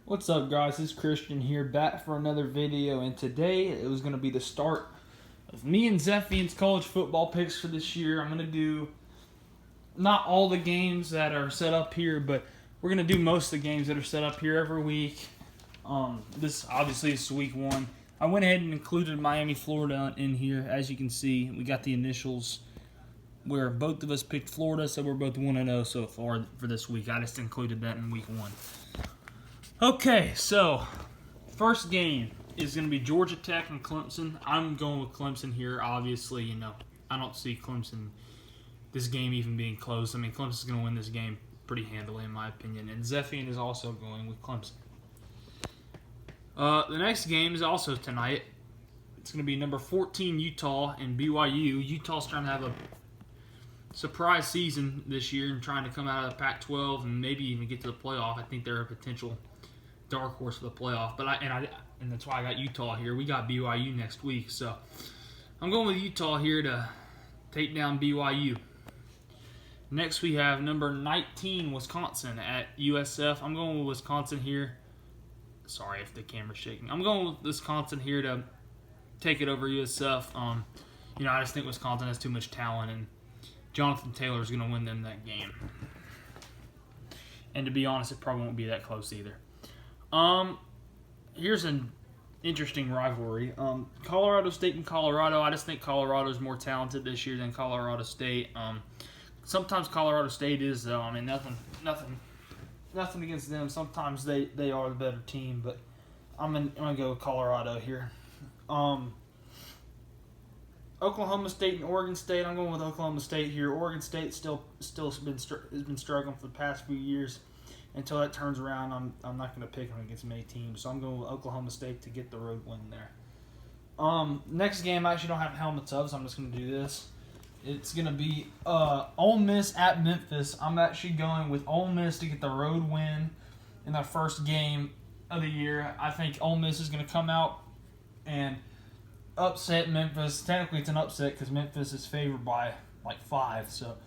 What's up, guys? It's Christian here, back for another video, and today it was going to be the start of me and Zephian's college football picks for this year. I'm going to do not all the games that are set up here, but we're going to do most of the games that are set up here every week. This obviously is week one. I went ahead and included Miami, Florida in here. As you can see, we got the initials where both of us picked Florida, so we're both 1-0 so far for this week. I just included that in week one. Okay, so first game is going to be Georgia Tech and Clemson. I'm going with Clemson here. Obviously, I don't see Clemson, this game even being close. I mean, Clemson's going to win this game pretty handily, in my opinion. And Zephian is also going with Clemson. The next game is also tonight. It's going to be number 14 Utah and BYU. Utah's trying to have a surprise season this year and trying to come out of the Pac-12 and maybe even get to the playoff. I think they're a potential dark horse for the playoff, and that's why I got Utah here. We got BYU next week, so I'm going with Utah here to take down BYU. Next, we have number 19 Wisconsin at USF. I'm going with Wisconsin here. Sorry if the camera's shaking. I'm going with Wisconsin here to take it over USF. I just think Wisconsin has too much talent, and Jonathan Taylor is going to win them that game. And to be honest, it probably won't be that close either. Here's an interesting rivalry. Colorado State and Colorado. I just think Colorado's more talented this year than Colorado State. Sometimes Colorado State is, though. I mean, nothing against them. Sometimes they are the better team, but I'm gonna go with Colorado here. Oklahoma State and Oregon State. I'm going with Oklahoma State here. Oregon State still has been struggling for the past few years. Until that turns around, I'm not going to pick them against many teams. So I'm going with Oklahoma State to get the road win there. Next game, I actually don't have helmets up, so I'm just going to do this. It's going to be Ole Miss at Memphis. I'm actually going with Ole Miss to get the road win in their first game of the year. I think Ole Miss is going to come out and upset Memphis. Technically, it's an upset because Memphis is favored by like 5. So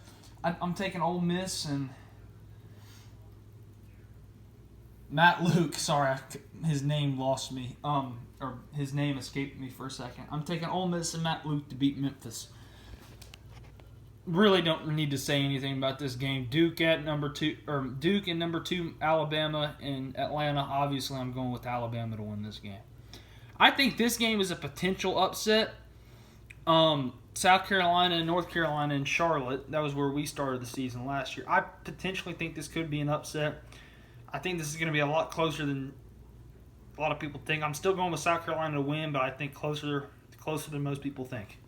I'm taking Ole Miss and Matt Luke. Sorry, his name lost me. Or his name escaped me for a second. I'm taking Ole Miss and Matt Luke to beat Memphis. Really don't need to say anything about this game. Duke and number 2 Alabama and Atlanta. Obviously, I'm going with Alabama to win this game. I think this game is a potential upset. South Carolina and North Carolina and Charlotte. That was where we started the season last year. I potentially think this could be an upset. I think this is going to be a lot closer than a lot of people think. I'm still going with South Carolina to win, but I think closer than most people think.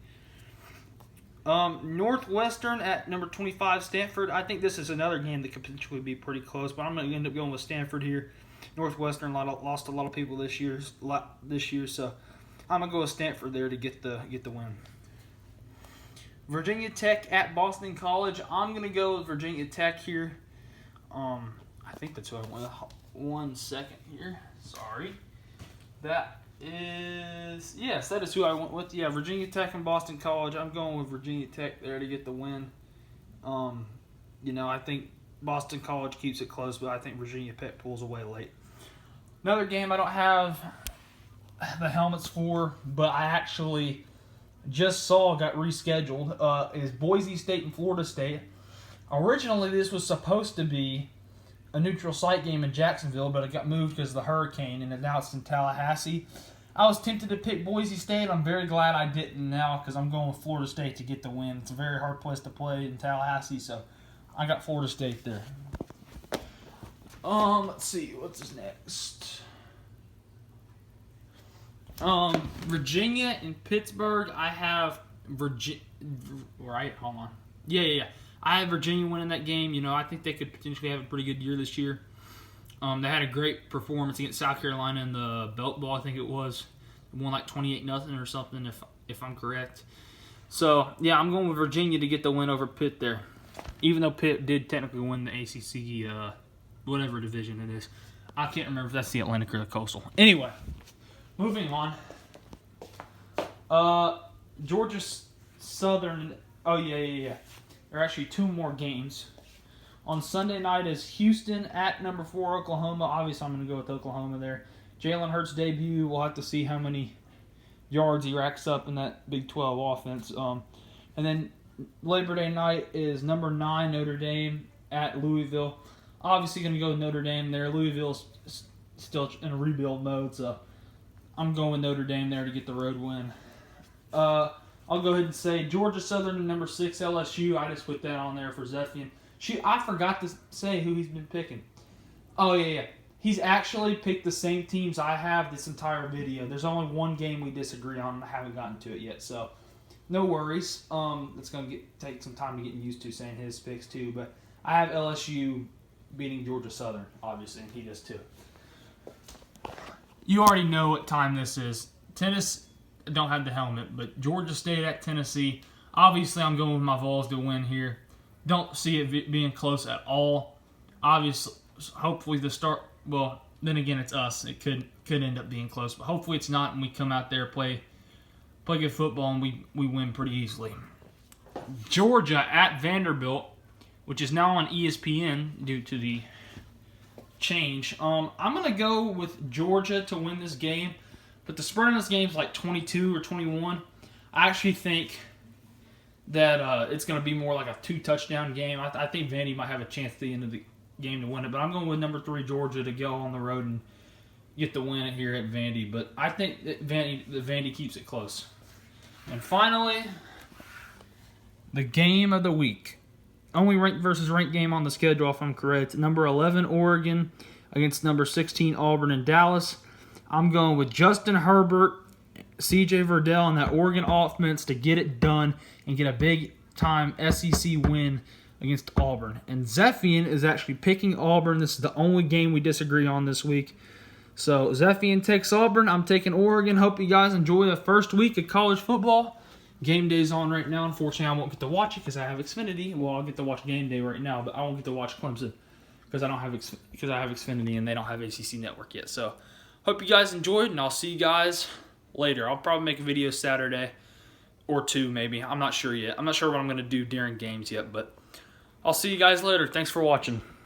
Northwestern at number 25 Stanford. I think this is another game that could potentially be pretty close, but I'm going to end up going with Stanford here. Northwestern lost a lot of people this year, so I'm going to go with Stanford there to get the win. Virginia Tech at Boston College. I'm going to go with Virginia Tech here. I think that's who I went with. 1 second here. Sorry. That is who I went with. Yeah, Virginia Tech and Boston College. I'm going with Virginia Tech there to get the win. I think Boston College keeps it close, but I think Virginia Tech pulls away late. Another game I don't have the helmets for, but I actually just saw got rescheduled, is Boise State and Florida State. Originally, this was supposed to be a neutral site game in Jacksonville, but it got moved because of the hurricane, and now it's in Tallahassee. I was tempted to pick Boise State. I'm very glad I didn't now because I'm going with Florida State to get the win. It's a very hard place to play in Tallahassee, so I got Florida State there. Let's see. What's next? Virginia and Pittsburgh. I have Virginia. Right? Hold on. Yeah. I have Virginia winning that game. I think they could potentially have a pretty good year this year. They had a great performance against South Carolina in the Belt Bowl, I think it was. They won like 28-0 or something, if I'm correct. So, yeah, I'm going with Virginia to get the win over Pitt there. Even though Pitt did technically win the ACC, whatever division it is. I can't remember if that's the Atlantic or the Coastal. Anyway, moving on. Georgia Southern. Oh, yeah. There are actually 2 more games. On Sunday night is Houston at number 4 Oklahoma. Obviously, I'm going to go with Oklahoma there. Jalen Hurts' debut. We'll have to see how many yards he racks up in that Big 12 offense. And then Labor Day night is number 9 Notre Dame at Louisville. Obviously, going to go with Notre Dame there. Louisville's still in a rebuild mode, so I'm going with Notre Dame there to get the road win. I'll go ahead and say Georgia Southern and number 6 LSU. I just put that on there for Zephian. Shoot, I forgot to say who he's been picking. Oh, yeah. He's actually picked the same teams I have this entire video. There's only one game we disagree on, and I haven't gotten to it yet, so no worries. It's going to take some time to get used to saying his picks too, but I have LSU beating Georgia Southern, obviously, and he does too. You already know what time this is. Tennessee don't have the helmet, but Georgia State at Tennessee. Obviously, I'm going with my Vols to win here. Don't see it being close at all. Obviously, hopefully the start. Well, then again, it's us. It could end up being close, but hopefully it's not, and we come out there, play good football, and we win pretty easily. Georgia at Vanderbilt, which is now on ESPN due to the change. I'm going to go with Georgia to win this game, but the spread in this game is like 22 or 21. I actually think that it's going to be more like a 2-touchdown game. I think Vandy might have a chance at the end of the game to win it, but I'm going with number 3 Georgia to go on the road and get the win here at Vandy. But I think that Vandy keeps it close. And finally, the game of the week. Only ranked versus ranked game on the schedule, if I'm correct. Number 11, Oregon, against number 16, Auburn and Dallas. I'm going with Justin Herbert, C.J. Verdell, and that Oregon offense to get it done and get a big-time SEC win against Auburn. And Zephian is actually picking Auburn. This is the only game we disagree on this week. So Zephian takes Auburn. I'm taking Oregon. Hope you guys enjoy the first week of college football. Game day's on right now. Unfortunately, I won't get to watch it because I have Xfinity. Well, I'll get to watch game day right now, but I won't get to watch Clemson because I have Xfinity and they don't have ACC Network yet. So, hope you guys enjoyed, and I'll see you guys later. I'll probably make a video Saturday or 2 maybe. I'm not sure yet. I'm not sure what I'm going to do during games yet, but I'll see you guys later. Thanks for watching.